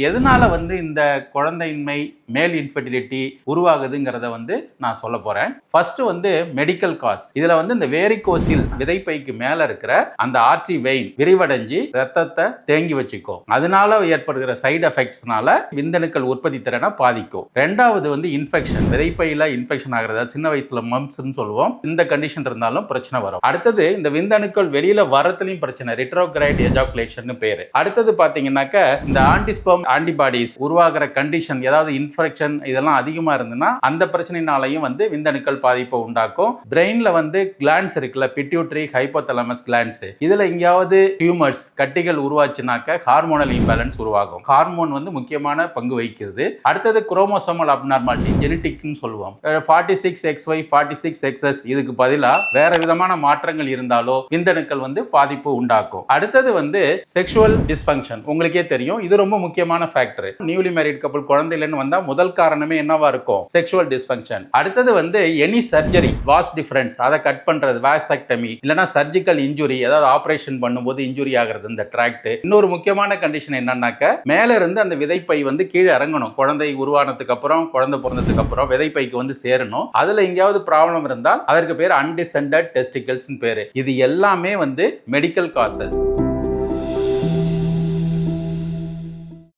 எதனால இந்த குழந்தையின்மை மேல் இன்ஃபெர்டிலிட்டி உருவாகுதுங்கிறத நான் சொல்ல போறேன். First medical cause. இதுல இந்த வேரிகோசில் விதைப்பைக்கு மேல இருக்கிற அந்த ஆர்டரி வெயின் விரிவடைஞ்சு ரத்தத்தை தேங்கி வச்சுக்கும். அதனால ஏற்படுகிற சைடு எஃபெக்ட்ஸ்னால விந்தணுக்கள் உற்பத்தி திறனை பாதிக்கும். ரெண்டாவது இன்ஃபெக்ஷன், விதைப்பையில இன்ஃபெக்ஷன் ஆகிறது. சின்ன வயசுல மம்ஸ்ன்னு சொல்லுவோம். இந்த கண்டிஷன் இருந்தாலும் பிரச்சனை வரும். அடுத்தது இந்த விந்தணுக்கள் வெளியில வரத்துலயும் பிரச்சனை, ரிட்ரோகிரைட் எஜாகுலேஷன் பேரு. அடுத்தது பாத்தீங்கன்னாக்க இந்த ஆன்டிஸ்பெர்ம் ஆன்டிபாடிஸ் உருவாகிற கண்டிஷன், ஏதாவது இன்ஃபெக்ஷன் இதெல்லாம் அதிகமா இருந்ததுன்னா அந்த பிரச்சனைனாலையும் விந்தணுக்கள் பாதிப்பை உண்டாக்கும். பிரெயின்ல கிளான்ஸ் இருக்குல்ல, பிட்யூட்டரி ஹைப்போதலமஸ் கிளான்ஸ், இதுல எங்கேயாவது டியூமர்ஸ் கட்டிகள் உருவாச்சுனாக்க ஹார்மோனல் இம்பேலன்ஸ் உருவாகும். ஹார்மோன் முக்கியமான பங்கு வகிக்கிறது. அடுத்தது குரோமோசோமல் அப்நார்மாலிட்டி, ஜெனடிக்னு சொல்லுவோம். 46XY 46XX இதுக்கு பதிலா வேற விதமான மாற்றங்கள் இருந்தாலோ விந்தணுக்கள் பாதிப்பு உண்டாக்கும். அடுத்தது செக்ஷுவல் டிஸ்ஃபங்க்ஷன். உங்களுக்கே தெரியும், இது ரொம்ப முக்கியமான ஃபேக்டர். நியூலி மேரிட் கப்புள் குழந்தை இல்லைன்னு வந்தா முதல் காரணமே என்னவா இருக்கும்? Sexual dysfunction. அடுத்தது எனி சர்ஜரி, வாஸ் டிஃபரன்ஸ், அதை கட் பண்றது, வாசெக்டமி, இல்லனா சர்ஜிக்கல் இன்ஜுரி, ஏதாவது ஆபரேஷன் பண்ணும்போது இன்ஜுரி ஆகிறது இந்த ட்ராக்ட். இன்னொரு முக்கியமான கண்டிஷன் என்னன்னாக்க மேல இருந்து அந்த விதைப்பை கீழே இறங்கணும். குழந்தை உருவானதுக்கு அப்புறம், குழந்தை பிறந்ததுக்கு அப்புறம் விதைப்பைக்கு சேரணும். அதுல எங்கேயாவது ப்ராப்ளம் இருந்தால் அதற்கு பேர் அன்டிசெண்டட் டெஸ்டிகல்ஸ் பேரு. இது எல்லாமே மெடிக்கல் காசஸ்.